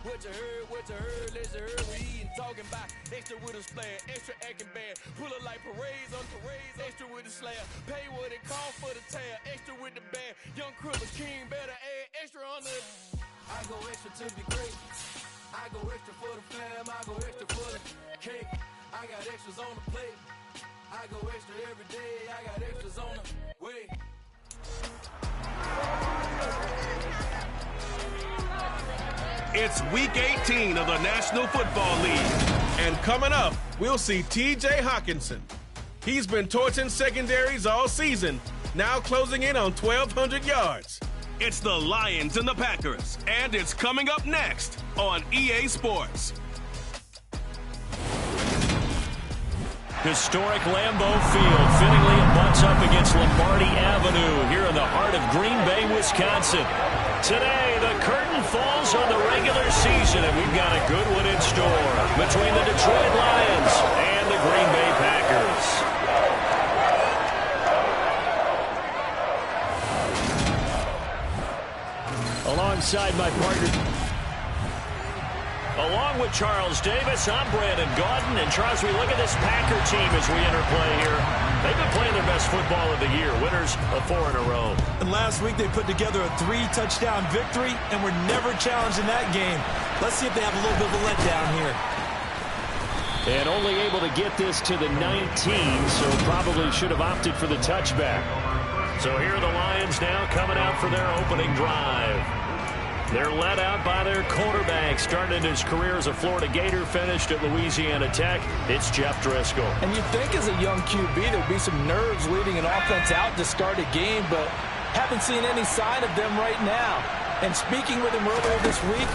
What you heard, let's hear we eatin', talking about extra with a splash, extra acting bad, pull it like parades on parades, extra with the slab, pay what it cost for the tab, extra with the bag, young Cripples King better add extra on the. I go extra to be great, I go extra for the fam, I go extra for the cake, I got extras on the plate, I go extra every day, I got extras on the way. It's Week 18 of the National Football League. And coming up, we'll see T.J. Hawkinson. He's been torching secondaries all season, now closing in on 1,200 yards. It's the Lions and the Packers, and it's coming up next on EA Sports. Historic Lambeau Field fittingly butts up against Lombardi Avenue here in the heart of Green Bay, Wisconsin. Today, the curtain falls on the regular season, and we've got a good one in store between the Detroit Lions and the Green Bay Packers. Alongside my partner, along with Charles Davis, I'm Brandon Gaudin. And Charles, we look at this Packer team as we enter play here. They've been playing their best football of the year, winners of 4 in a row. And last week they put together a 3-touchdown victory and were never challenged in that game. Let's see if they have a little bit of a letdown here. And only able to get this to the 19, so probably should have opted for the touchback. So here are the Lions now coming out for their opening drive. They're led out by their quarterback. Started his career as a Florida Gator, finished at Louisiana Tech. It's Jeff Driscoll. And you'd think as a young QB there'd be some nerves leading an offense out to start a game, but haven't seen any sign of them right now. And speaking with him earlier this week,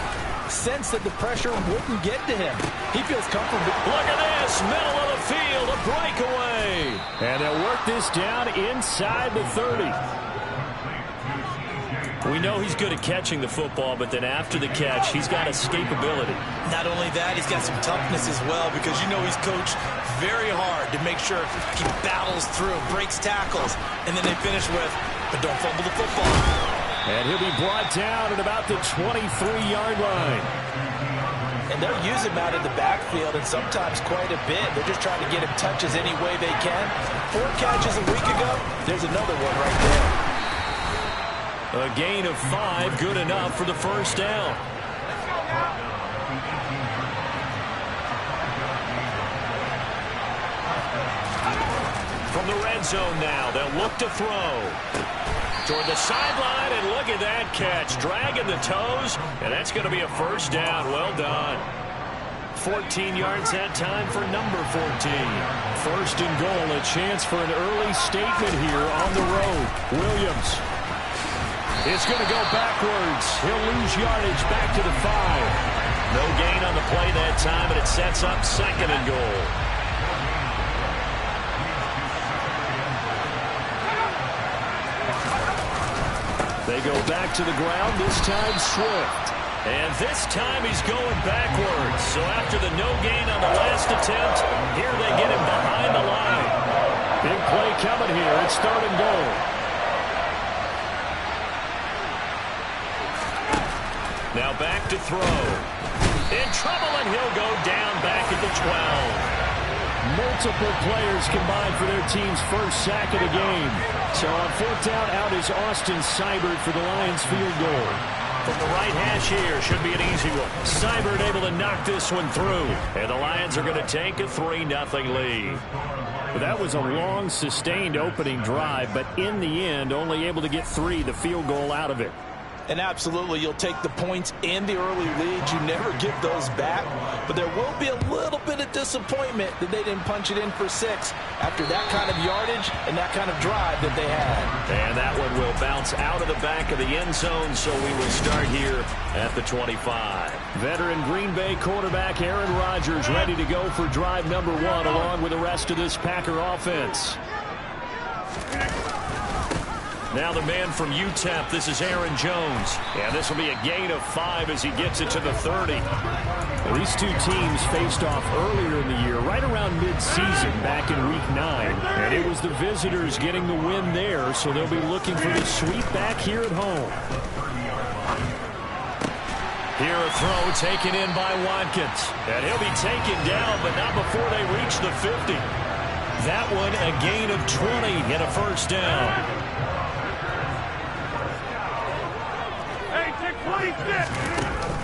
sensed that the pressure wouldn't get to him. He feels comfortable. Look at this, middle of the field, a breakaway. And they'll work this down inside the 30. We know he's good at catching the football, but then after the catch, he's got escapability. Not only that, he's got some toughness as well, because you know he's coached very hard to make sure he battles through, breaks tackles, and then they finish with, but don't fumble the football. And he'll be brought down at about the 23-yard line. And they'll use him out in the backfield, and sometimes quite a bit. They're just trying to get him touches any way they can. 4 catches a week ago, there's another one right there. A gain of 5, good enough for the first down. From the red zone now, they'll look to throw. Toward the sideline, and look at that catch. Dragging the toes, and that's going to be a first down. Well done. 14 yards that time for number 14. First and goal, a chance for an early statement here on the road. Williams. It's going to go backwards. He'll lose yardage back to the 5. No gain on the play that time, and it sets up second and goal. They go back to the ground, this time Swift. And this time he's going backwards. So after the no gain on the last attempt, here they get him behind the line. Big play coming here. It's third and goal. Now back to throw. In trouble, and he'll go down back at the 12. Multiple players combined for their team's first sack of the game. So on 4th down, out is Austin Seibert for the Lions field goal. From the right hash here, should be an easy one. Seibert able to knock this one through. And the Lions are going to take a 3-0 lead. Well, that was a long, sustained opening drive, but in the end, only able to get 3, the field goal out of it. And absolutely, you'll take the points in the early leads. You never give those back. But there will be a little bit of disappointment that they didn't punch it in for 6 after that kind of yardage and that kind of drive that they had. And that one will bounce out of the back of the end zone, so we will start here at the 25. Veteran Green Bay quarterback Aaron Rodgers ready to go for drive number 1 along with the rest of this Packer offense. Now the man from UTEP, this is Aaron Jones. And this will be a gain of 5 as he gets it to the 30. Well, these two teams faced off earlier in the year, right around mid-season, back in Week 9. And it was the visitors getting the win there, so they'll be looking for the sweep back here at home. Here a throw taken in by Watkins. And he'll be taken down, but not before they reach the 50. That one a gain of 20 and a first down.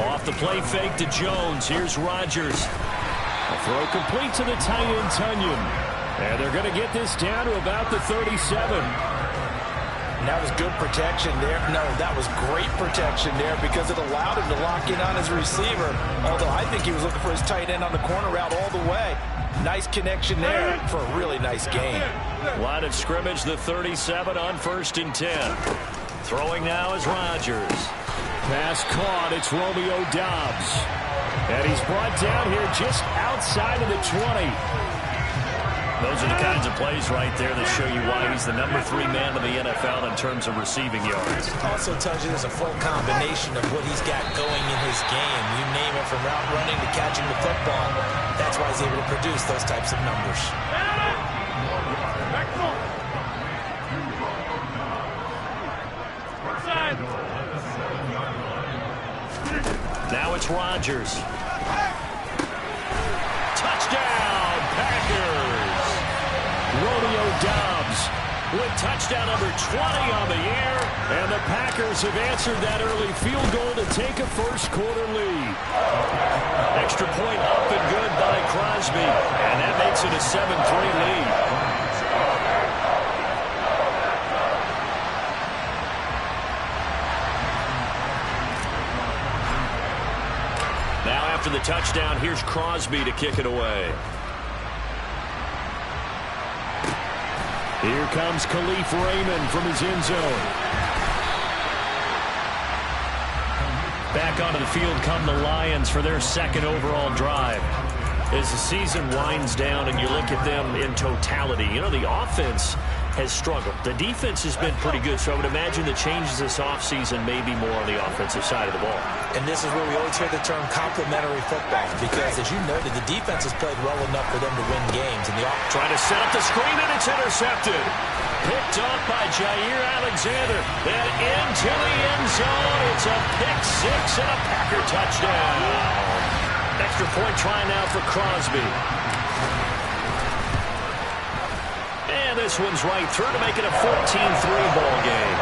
Off the play fake to Jones. Here's Rodgers. A throw complete to the tight end, Tunyon. And they're going to get this down to about the 37. And that was good protection there. No, that was great protection there because it allowed him to lock in on his receiver. Although I think he was looking for his tight end on the corner route all the way. Nice connection there for a really nice game. Line of scrimmage, the 37 on 1st and 10. Throwing now is Rodgers. Pass caught. It's Romeo Doubs. And he's brought down here just outside of the 20. Those are the kinds of plays right there that show you why he's the number 3 man of the NFL in terms of receiving yards. Also tells you there's a full combination of what he's got going in his game. You name it, from route running to catching the football. That's why he's able to produce those types of numbers. Now it's Rodgers. Touchdown, Packers! Romeo Doubs with touchdown number 20 on the year. And the Packers have answered that early field goal to take a first-quarter lead. Extra point up and good by Crosby. And that makes it a 7-3 lead. After the touchdown, here's Crosby to kick it away. Here comes Khalif Raymond from his end zone. Back onto the field come the Lions for their second overall drive. As the season winds down and you look at them in totality, you know, the offense has struggled. The defense has been pretty good, so I would imagine the changes this offseason may be more on the offensive side of the ball. And this is where we always hear the term complementary football, because, as you noted, the defense has played well enough for them to win games. And the trying to set up the screen, and it's intercepted. Picked up by Jair Alexander. Then into the end zone. It's a pick six and a Packer touchdown. Extra point try now for Crosby. And this one's right through to make it a 14-3 ball game.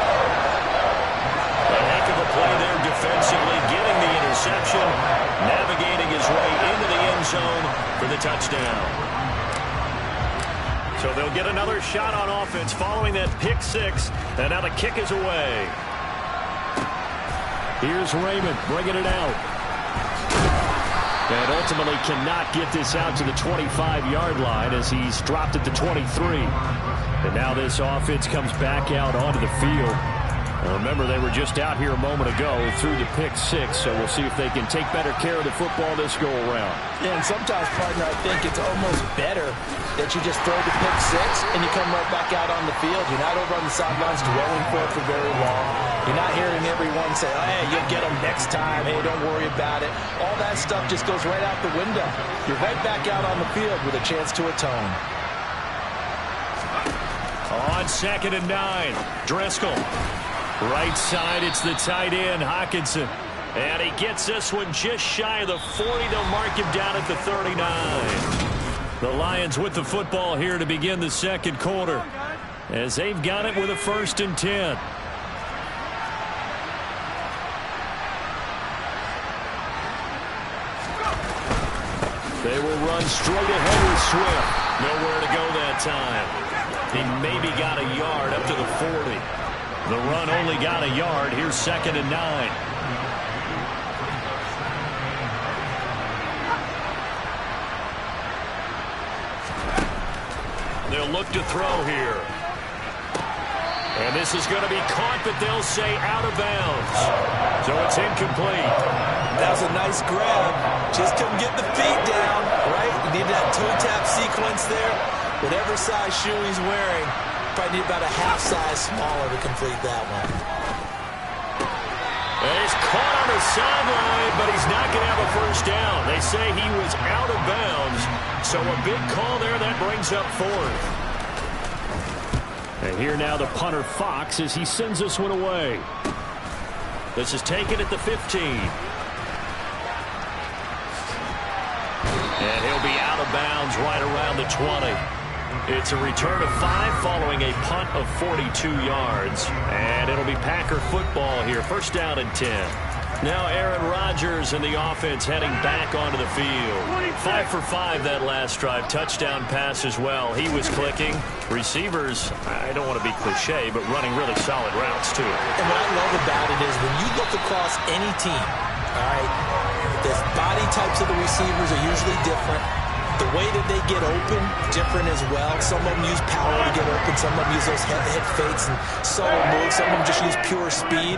A heck of a play there defensively, getting the interception, navigating his way into the end zone for the touchdown. So they'll get another shot on offense following that pick six, and now the kick is away. Here's Raymond bringing it out. And ultimately cannot get this out to the 25-yard line as he's dropped it to 23. And now this offense comes back out onto the field. Remember, they were just out here a moment ago through the pick six, so we'll see if they can take better care of the football this go-around. Yeah, and sometimes, partner, I think it's almost better that you just throw the pick six and you come right back out on the field. You're not over on the sidelines dwelling for it for very long. You're not hearing everyone say, oh, hey, you'll get them next time. Hey, don't worry about it. All that stuff just goes right out the window. You're right back out on the field with a chance to atone. On 2nd and 9, Driscoll. Right side, it's the tight end, Hockenson. And he gets this one just shy of the 40. They'll mark him down at the 39. The Lions with the football here to begin the second quarter, as they've got it with a 1st and 10. They will run straight ahead with Swift. Nowhere to go that time. He maybe got a yard up to the 40. The run only got a yard. Here's 2nd and 9. They'll look to throw here. And this is going to be caught, but they'll say out of bounds. So it's incomplete. That was a nice grab. Just couldn't get the feet down, right? You need that toe tap sequence there. Whatever size shoe he's wearing, probably need about a half size smaller to complete that one. And he's caught on the sideline, but he's not going to have a first down. They say he was out of bounds. So a big call there that brings up 4th. And here now the punter Fox as he sends this one away. This is taken at the 15. And he'll be out of bounds right around the 20. It's a return of 5 following a punt of 42 yards. And it'll be Packer football here. First down and 10. Now Aaron Rodgers and the offense heading back onto the field. 5 for 5 that last drive. Touchdown pass as well. He was clicking. Receivers, I don't want to be cliche, but running really solid routes too. And what I love about it is when you look across any team, all right, the body types of the receivers are usually different. The way that they get open, different as well. Some of them use power to get open. Some of them use those head fakes and subtle moves. Some of them just use pure speed.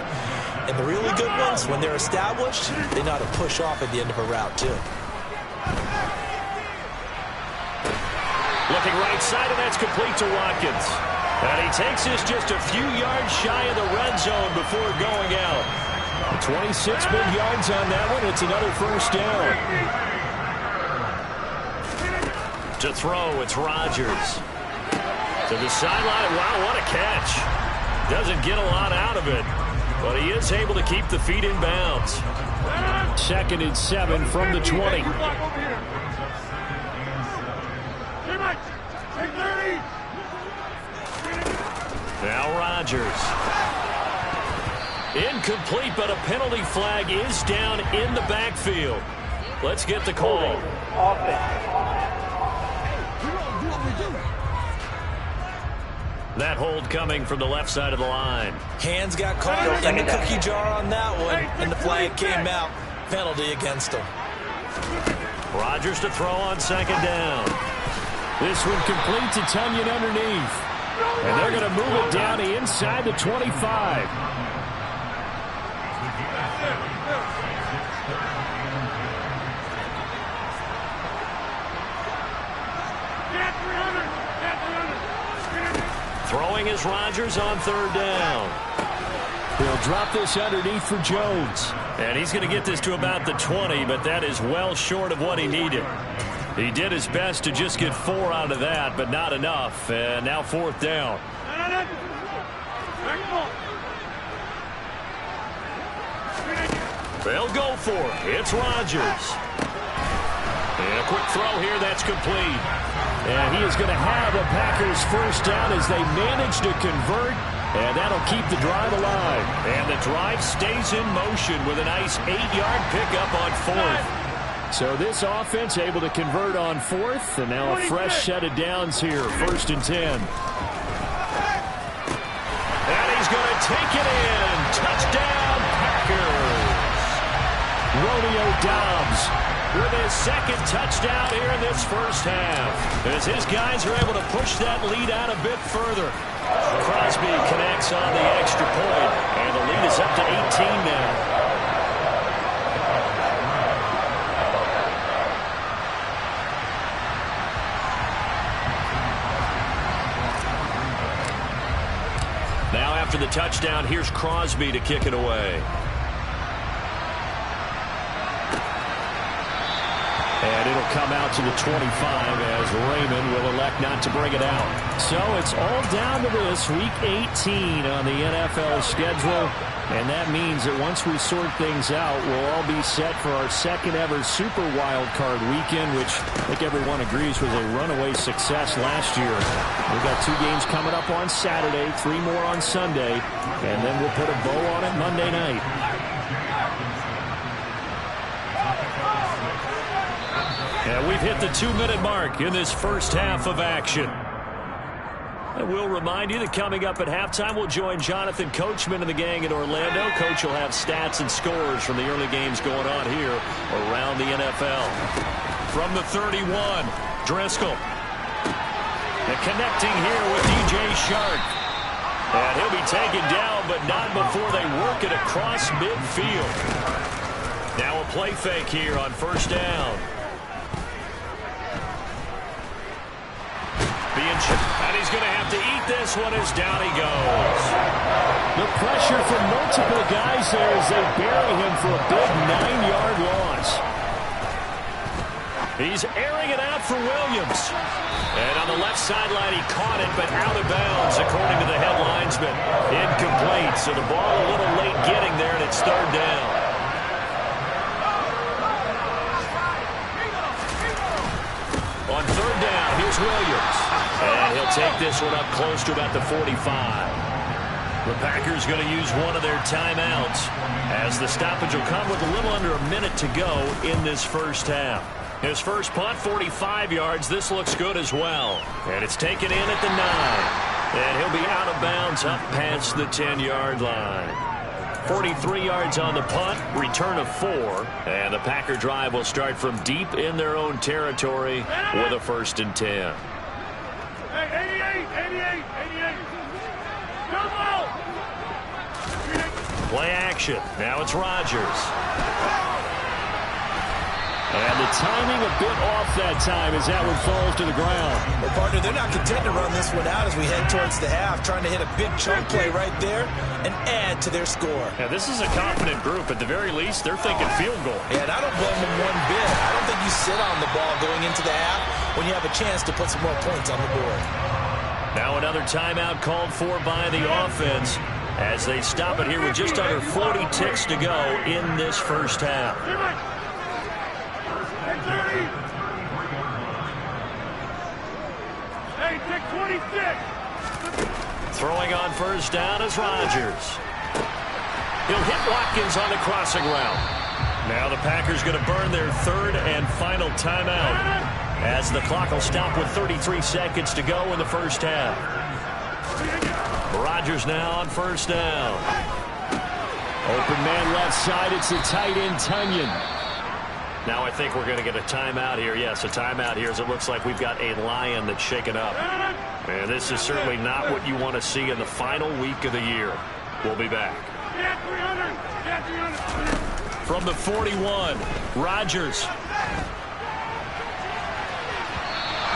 And the really good ones, when they're established, they know how to push off at the end of a route, too. Looking right side, and that's complete to Watkins. And he takes this just a few yards shy of the red zone before going out. 26 big yards on that one. It's another first down. To throw, it's Rodgers. To the sideline. Wow, what a catch. Doesn't get a lot out of it. But he is able to keep the feet in bounds. 2nd and 7 from the 20. Now Rodgers. Incomplete, but a penalty flag is down in the backfield. Let's get the call. That hold coming from the left side of the line. Hands got caught in the cookie jar on that one, and the flag came out. Penalty against him. Rodgers to throw on 2nd down. This one complete to Tunyon underneath. And they're going to move it down to inside the 25. Throwing is Rodgers on 3rd down. He'll drop this underneath for Jones. And he's going to get this to about the 20, but that is well short of what he needed. He did his best to just get 4 out of that, but not enough. And now 4th down. They'll go for it. It's Rodgers. And a quick throw here. That's complete. And he is going to have a Packers first down as they manage to convert. And that'll keep the drive alive. And the drive stays in motion with a nice 8-yard pickup on 4th. So this offense able to convert on 4th. And now a fresh set of downs here. 1st and 10. And he's going to take it in. Touchdown, Packers. Romeo Doubs with his 2nd touchdown here in this first half. As his guys are able to push that lead out a bit further. Crosby connects on the extra point, and the lead is up to 18 now. Now after the touchdown, here's Crosby to kick it away. And it'll come out to the 25 as Raymond will elect not to bring it out. So it's all down to this, Week 18 on the NFL schedule. And that means that once we sort things out, we'll all be set for our 2nd ever Super Wild Card weekend, which I think everyone agrees was a runaway success last year. We've got 2 games coming up on Saturday, 3 more on Sunday, and then we'll put a bow on it Monday night. And we've hit the 2-minute mark in this first half of action. And we'll remind you that coming up at halftime, we'll join Jonathan Coachman and the gang in Orlando. Coach will have stats and scores from the early games going on here around the NFL. From the 31, Driscoll. And connecting here with DJ Shark. And he'll be taken down, but not before they work it across midfield. Now a play fake here on 1st down. And he's going to have to eat this one as down he goes. The pressure from multiple guys there as they bury him for a big 9-yard loss. He's airing it out for Williams. And on the left sideline, he caught it, but out of bounds, according to the head linesman. Incomplete, so the ball a little late getting there, and it's 3rd down. take this one up close to about the 45. The Packers going to use one of their timeouts as the stoppage will come with a little under a minute to go in this first half. His first punt, 45 yards. This looks good as well. And it's taken in at the 9. And he'll be out of bounds up past the 10-yard line. 43 yards on the punt, return of 4. And the Packer drive will start from deep in their own territory with a 1st and 10. Play action. Now it's Rodgers. And the timing a bit off that time as that one falls to the ground. Well, partner, they're not content to run this one out as we head towards the half, trying to hit a big chunk play right there and add to their score. Yeah, this is a confident group. At the very least, they're thinking field goal. Yeah, and I don't blame them one bit. I don't think you sit on the ball going into the half when you have a chance to put some more points on the board. Now another timeout called for by the offense as they stop it here with just under 40 ticks to go in this first half. Throwing on first down is Rodgers. He'll hit Watkins on the crossing route. Now the Packers going to burn their 3rd and final timeout as the clock will stop with 33 seconds to go in the first half. Rodgers now on first down. Open man left side. It's the tight end, Tunyon. Now I think we're going to get a timeout here. Yes, a timeout here as it looks like we've got a lion that's shaken up. And this is certainly not what you want to see in the final week of the year. We'll be back. From the 41, Rodgers.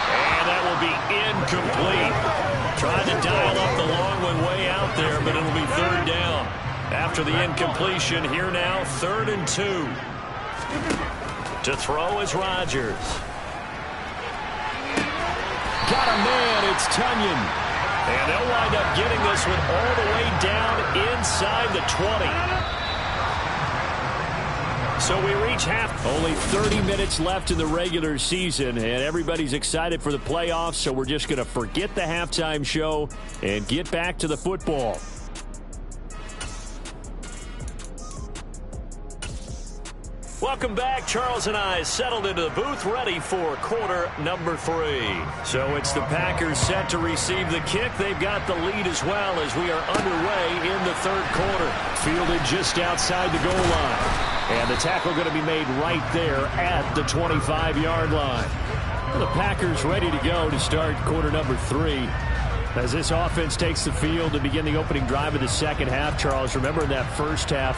And that will be incomplete. Trying to dial up the long one way out there, but it'll be 3rd down. After the incompletion, here now, 3rd and 2. To throw is Rodgers. Got a man, it's Tunyon. And they'll wind up getting this one all the way down inside the 20. So we reach half. Only 30 minutes left in the regular season, and everybody's excited for the playoffs, so we're just going to forget the halftime show and get back to the football. Welcome back. Charles and I settled into the booth ready for quarter number 3. So it's the Packers set to receive the kick. They've got the lead as well as we are underway in the 3rd quarter. Fielded just outside the goal line. And the tackle going to be made right there at the 25-yard line. Well, the Packers ready to go to start quarter number 3. As this offense takes the field to begin the opening drive of the second half, Charles, remember in that first half,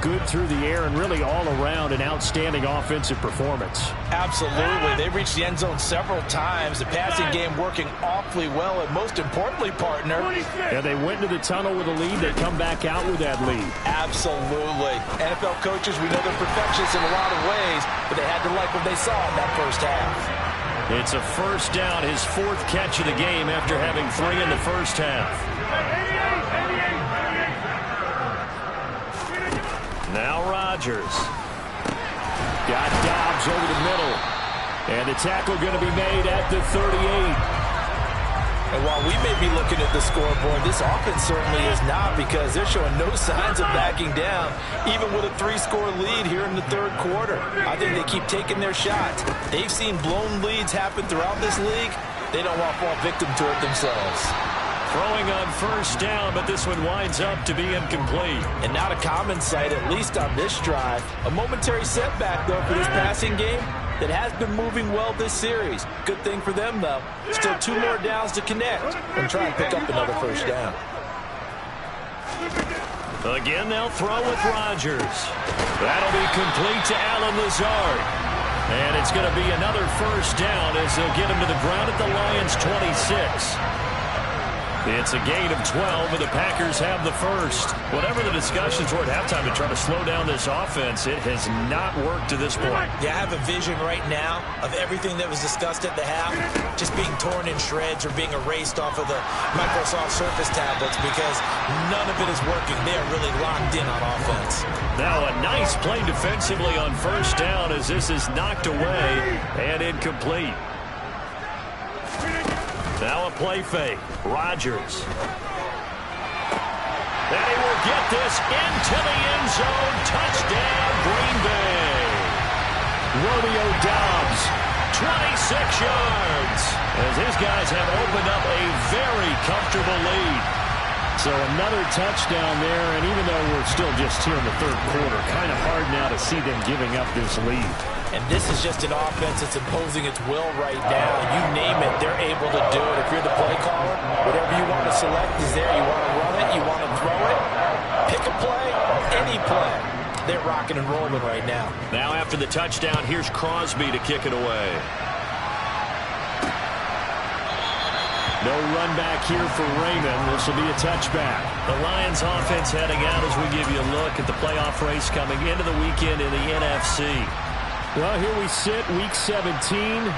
good through the air and really all around an outstanding offensive performance. Absolutely. They reached the end zone several times. The passing game working awfully well, and most importantly, partner. Yeah, they went into the tunnel with a lead. They come back out with that lead. Absolutely. NFL coaches, we know they're perfectionists in a lot of ways, but they had to like what they saw in that first half. It's a first down, his 4th catch of the game after having 3 in the first half. Now Rodgers. Got Dobbs over the middle. And the tackle going to be made at the 38. And while we may be looking at the scoreboard, this offense certainly is not, because they're showing no signs of backing down, even with a 3-score lead here in the 3rd quarter. I think they keep taking their shots. They've seen blown leads happen throughout this league. They don't want to fall victim to it themselves. Throwing on first down, but this one winds up to be incomplete. And not a common sight, at least on this drive. A momentary setback, though, for this passing game that has been moving well this series. Good thing for them, though. Still 2 more downs to connect and try and pick up another first down. Again, they'll throw with Rodgers. That'll be complete to Allen Lazard. And it's going to be another first down as they'll get him to the ground at the Lions' 26. It's a gain of 12, and the Packers have the first. Whatever the discussions were at halftime to try to slow down this offense, it has not worked to this point. Yeah, I have a vision right now of everything that was discussed at the half just being torn in shreds or being erased off of the Microsoft Surface tablets, because none of it is working. They are really locked in on offense. Now a nice play defensively on first down as this is knocked away and incomplete. Now a play fake. Rodgers. And he will get this into the end zone. Touchdown, Green Bay. Romeo Doubs, 26 yards, as his guys have opened up a very comfortable lead. So another touchdown there, and even though we're still just here in the third quarter, kind of hard now to see them giving up this lead. And this is just an offense that's imposing its will right now. You name it, they're able to do it. If you're the play caller, whatever you want to select is there. You want to run it, you want to throw it, pick a play, any play. They're rocking and rolling right now. Now after the touchdown, here's Crosby to kick it away. No run back here for Raymond. This will be a touchback. The Lions offense heading out as we give you a look at the playoff race coming into the weekend in the NFC. Well, here we sit, Week 17.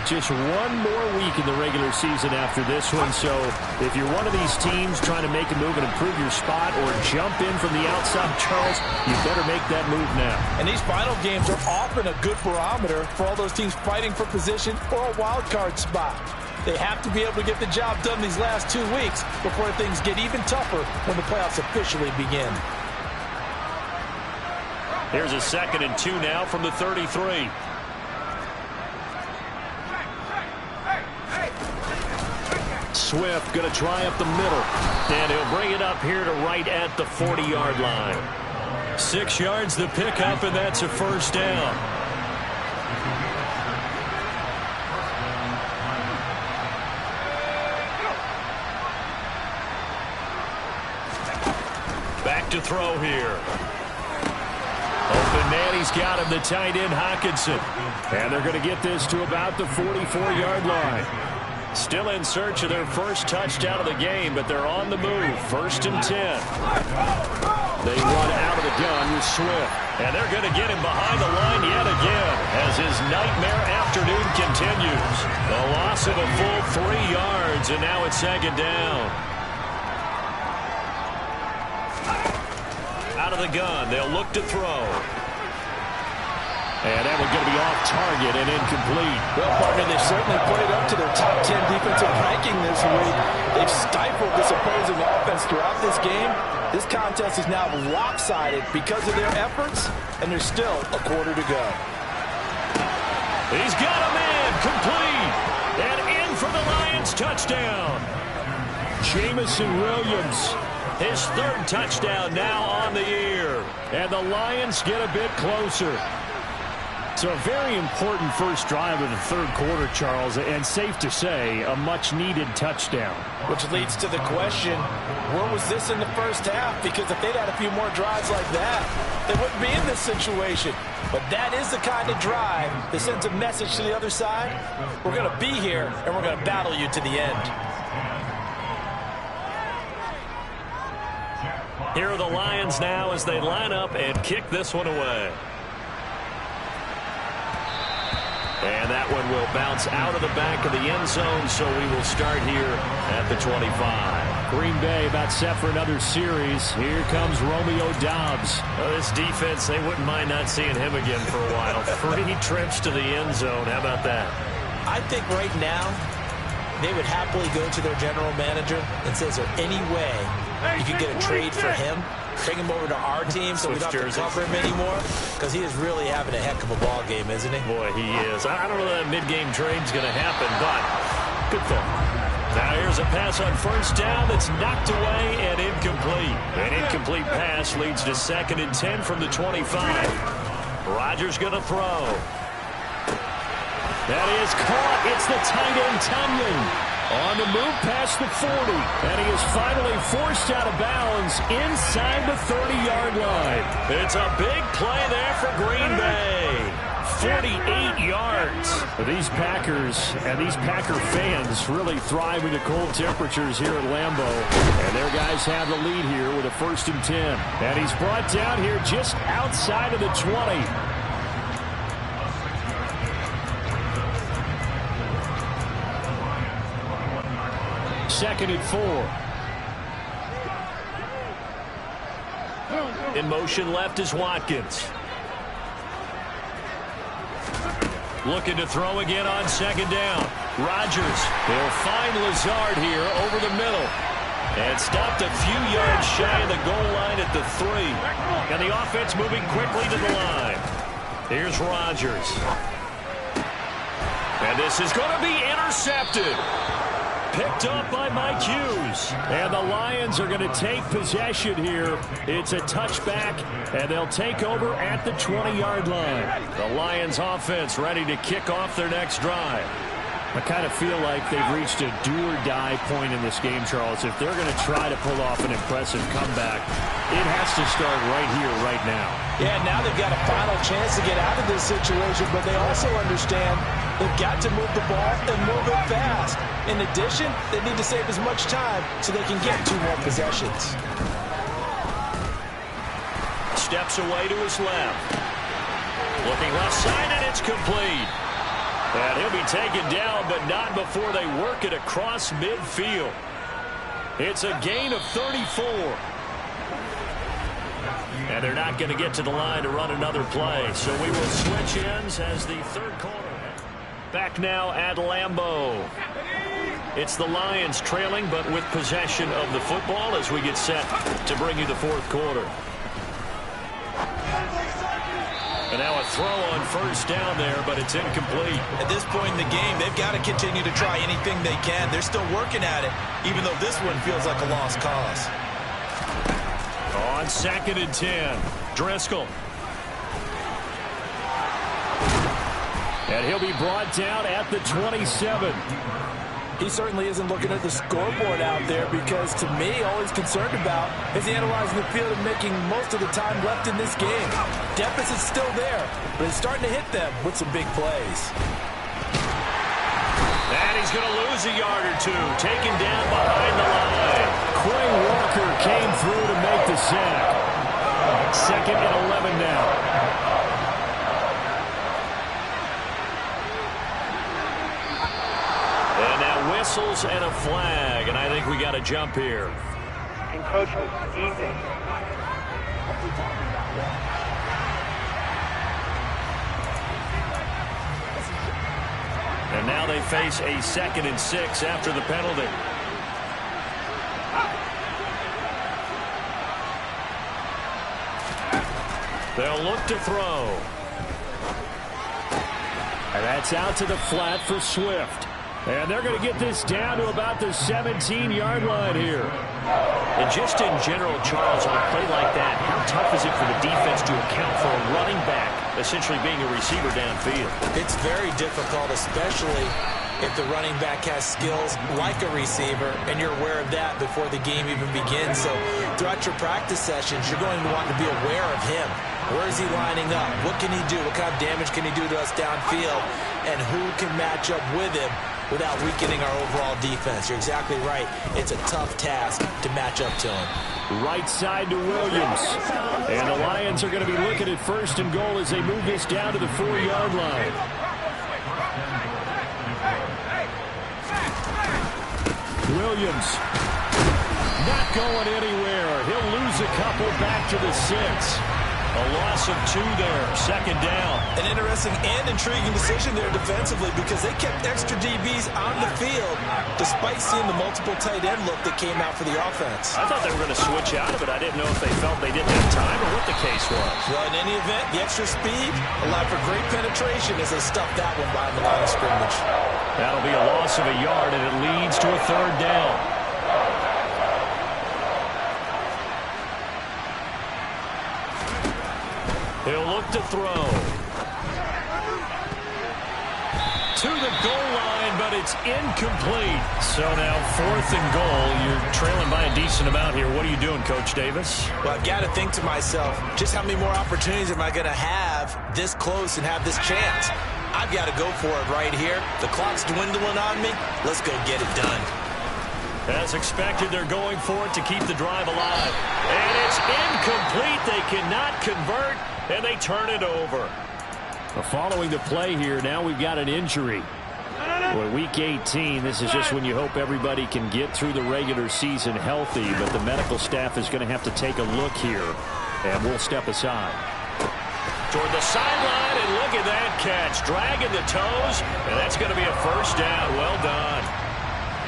Just one more week in the regular season after this one. So if you're one of these teams trying to make a move and improve your spot or jump in from the outside, Charles, you better make that move now. And these final games are often a good barometer for all those teams fighting for position or a wild card spot. They have to be able to get the job done these last 2 weeks before things get even tougher when the playoffs officially begin. Here's a 2nd and 2 now from the 33. Swift going to try up the middle. And he'll bring it up here to right at the 40-yard line. 6 yards the pickup, and that's a first down. Back to throw here. Open man, he's got him, the tight end, Hockenson. And they're going to get this to about the 44-yard line. Still in search of their first touchdown of the game, but they're on the move. 1st and 10. They run out of the gun with Swift. And they're going to get him behind the line yet again as his nightmare afternoon continues. A loss of a full 3 yards, and now it's 2nd down. Out of the gun, they'll look to throw. And that one's going to be off target and incomplete. Well, partner, they've certainly played up to their top 10 defensive ranking this week. They've stifled this opposing offense throughout this game. This contest is now lopsided because of their efforts, and there's still a quarter to go. He's got him in, complete, and in for the Lions touchdown. Jamison Williams. His 3rd touchdown now on the year. And the Lions get a bit closer. So a very important first drive of the third quarter, Charles, and safe to say, a much-needed touchdown. Which leads to the question, where was this in the first half? Because if they'd had a few more drives like that, they wouldn't be in this situation. But that is the kind of drive that sends a message to the other side. We're going to be here, and we're going to battle you to the end. Here are the Lions now as they line up and kick this one away. And that one will bounce out of the back of the end zone, so we will start here at the 25. Green Bay about set for another series. Here comes Romeo Doubs. This defense, they wouldn't mind not seeing him again for a while. 3 trips to the end zone. How about that? I think right now they would happily go to their general manager and say, is there any way you could get a trade for him? Bring him over to our team so we don't have to cover him anymore, because he is really having a heck of a ball game, isn't he? Boy, he is. I don't know that mid-game trade's going to happen, but good for him. Now here's a pass on first down that's knocked away and incomplete. An incomplete pass leads to 2nd and 10 from the 25. Rodgers going to throw. That is caught. It's the tight end, Tunyon. On the move past the 40, and he is finally forced out of bounds inside the 30-yard line. It's a big play there for Green Bay. 48 yards. These Packers and these Packer fans really thrive in the cold temperatures here at Lambeau. And their guys have the lead here with a 1st and 10. And he's brought down here just outside of the 20. 2nd and 4. In motion left is Watkins. Looking to throw again on second down. Rodgers, he'll find Lazard here over the middle. And stopped a few yards shy of the goal line at the 3. And the offense moving quickly to the line. Here's Rodgers. And this is going to be intercepted. Picked up by Mike Hughes. And the Lions are going to take possession here. It's a touchback, and they'll take over at the 20-yard line. The Lions offense ready to kick off their next drive. I kind of feel like they've reached a do-or-die point in this game, Charles. If they're going to try to pull off an impressive comeback, it has to start right here, right now. Yeah, now they've got a final chance to get out of this situation, but they also understand they've got to move the ball and move it fast. In addition, they need to save as much time so they can get 2 more possessions. Steps away to his left. Looking left side, and it's complete. And he'll be taken down, but not before they work it across midfield. It's a gain of 34. And they're not going to get to the line to run another play. So we will switch ends as the third quarter. Back now at Lambeau. It's the Lions trailing, but with possession of the football as we get set to bring you the fourth quarter. And now a throw on first down there, but it's incomplete. At this point in the game, they've got to continue to try anything they can. They're still working at it, even though this one feels like a lost cause. On 2nd and 10, Driscoll. And he'll be brought down at the 27. He certainly isn't looking at the scoreboard out there because, to me, all he's concerned about is analyzing the field and making most of the time left in this game. Deficit's still there, but he's starting to hit them with some big plays. And he's going to lose a yard or 2, taken down behind the line. Quay Walker came through to make the sack. 2nd and 11 now. Whistles and a flag, and I think we got a jump here. Encroachment, easy. And now they face a 2nd and 6 after the penalty. They'll look to throw. And that's out to the flat for Swift. And they're going to get this down to about the 17-yard line here. And just in general, Charles, on a play like that, how tough is it for the defense to account for a running back essentially being a receiver downfield? It's very difficult, especially if the running back has skills like a receiver, and you're aware of that before the game even begins. So throughout your practice sessions, you're going to want to be aware of him. Where is he lining up? What can he do? What kind of damage can he do to us downfield? And who can match up with him without weakening our overall defense? You're exactly right. It's a tough task to match up to him. Right side to Williams. And the Lions are going to be looking at 1st and goal as they move this down to the 4-yard line. Williams not going anywhere. He'll lose a couple back to the 6. A loss of 2 there, 2nd down. An interesting and intriguing decision there defensively because they kept extra DBs on the field despite seeing the multiple tight end look that came out for the offense. I thought they were going to switch out of it. I didn't know if they felt they didn't have time or what the case was. Well, in any event, the extra speed allowed for great penetration as they stuffed that one behind the line of scrimmage. That'll be a loss of a yard, and it leads to a 3rd down. He'll look to throw. To the goal line, but it's incomplete. So now 4th and goal. You're trailing by a decent amount here. What are you doing, Coach Davis? Well, I've got to think to myself, just how many more opportunities am I going to have this close and have this chance? I've got to go for it right here. The clock's dwindling on me. Let's go get it done. As expected, they're going for it to keep the drive alive. And it's incomplete. They cannot convert, and they turn it over. Following the play here, now we've got an injury. Well, Week 18, this is just when you hope everybody can get through the regular season healthy, but the medical staff is going to have to take a look here, and we'll step aside. Toward the sideline, it looks at that catch, dragging the toes, and that's going to be a first down. Well done.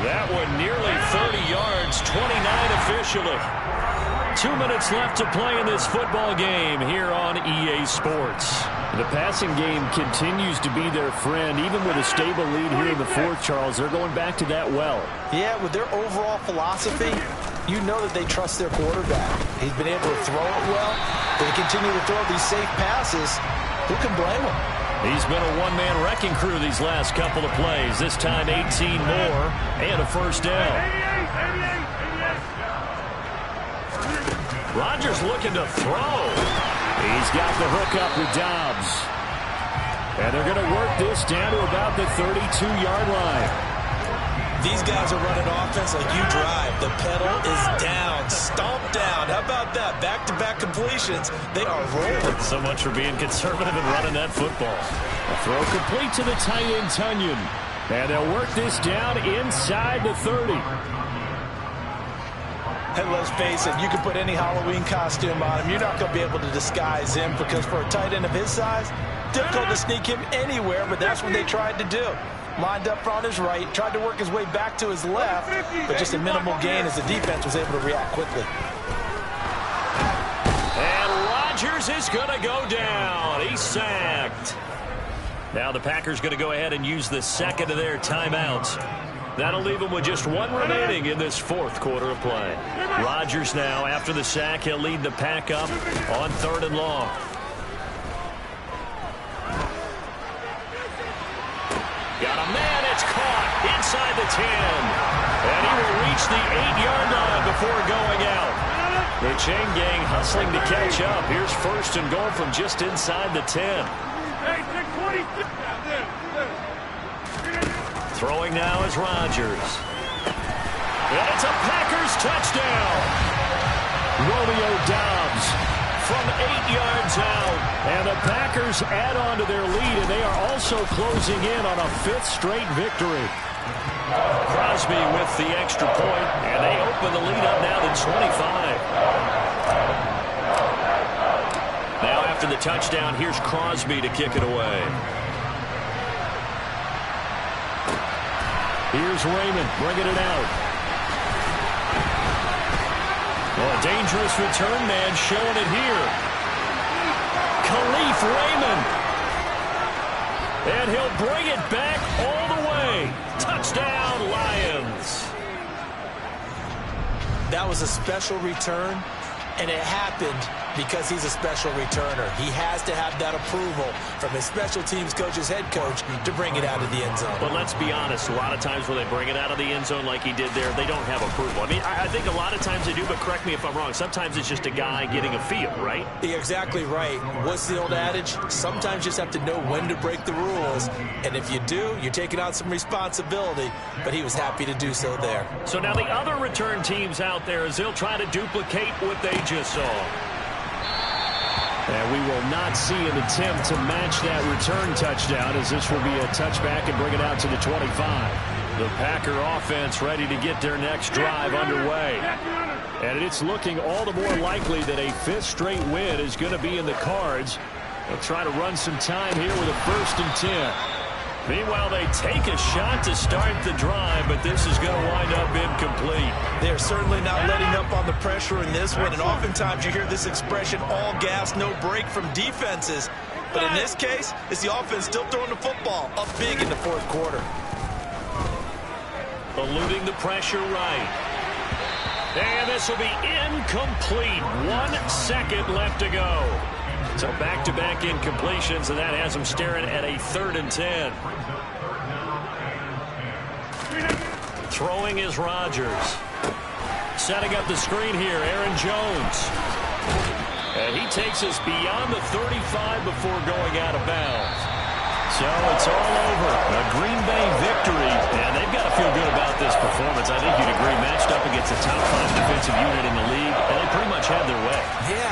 That one nearly 30 yards, 29 officially. 2 minutes left to play in this football game here on EA Sports. The passing game continues to be their friend. Even with a stable lead here in the fourth, Charles, they're going back to that well. Yeah, with their overall philosophy, you know that they trust their quarterback. He's been able to throw it well. They continue to throw these safe passes. Who can blame him? He's been a one-man wrecking crew these last couple of plays. This time 18 more and a first down. Rodgers looking to throw. He's got the hook up with Dobbs. And they're going to work this down to about the 32-yard line. These guys are running offense like you drive. The pedal is down, stomp down. How about that? Back-to-back completions. They are rolling. So much for being conservative and running that football. A throw complete to the tight end, Tunyon. And they'll work this down inside the 30. And let's face it, you can put any Halloween costume on him. You're not going to be able to disguise him because for a tight end of his size, difficult to sneak him anywhere, but that's what they tried to do. Lined up on his right, tried to work his way back to his left, but just a minimal gain as the defense was able to react quickly. And Rodgers is going to go down. He's sacked. Now the Packers going to go ahead and use the second of their timeouts. That'll leave them with just one remaining in this fourth quarter of play. Rodgers now, after the sack, he'll lead the pack up on 3rd and long. Got a man, it's caught inside the 10. And he will reach the 8-yard line before going out. The chain gang hustling to catch up. Here's 1st and goal from just inside the 10. Throwing now is Rodgers. And it's a Packers touchdown. Romeo Dobbs from 8 yards out. And the Packers add on to their lead, and they are also closing in on a 5th straight victory. Crosby with the extra point, and they open the lead up now to 25. Now after the touchdown, here's Crosby to kick it away. Here's Raymond bringing it out. Well, a dangerous return man showing it here. Khalif Raymond. And he'll bring it back all the way. Touchdown, Lions. That was a special return, and it happened because he's a special returner. He has to have that approval from his special teams coach's head coach to bring it out of the end zone. But let's be honest, a lot of times when they bring it out of the end zone like he did there, they don't have approval. I mean, I think a lot of times they do, but correct me if I'm wrong. Sometimes it's just a guy getting a feel, right? You're exactly right. What's the old adage? Sometimes you just have to know when to break the rules, and if you do, you're taking on some responsibility, but he was happy to do so there. So now the other return teams out there, as they'll try to duplicate what they just saw. And we will not see an attempt to match that return touchdown, as this will be a touchback and bring it out to the 25. The Packer offense ready to get their next drive underway. And it's looking all the more likely that a 5th straight win is going to be in the cards. They'll try to run some time here with a 1st and 10. Meanwhile, they take a shot to start the drive, but this is going to wind up incomplete. They're certainly not letting up on the pressure in this one, and oftentimes you hear this expression, all gas, no break from defenses. But in this case, it's the offense still throwing the football up big in the fourth quarter. Eluding the pressure right. And this will be incomplete. 1 second left to go. So back-to-back incompletions, and that has them staring at a 3rd and 10. Throwing is Rodgers. Setting up the screen here, Aaron Jones. And he takes us beyond the 35 before going out of bounds. So it's all over. A Green Bay victory, and they've got to feel good about this performance. I think you'd agree, matched up against a top 5 defensive unit in the league, and they pretty much had their way. Yeah,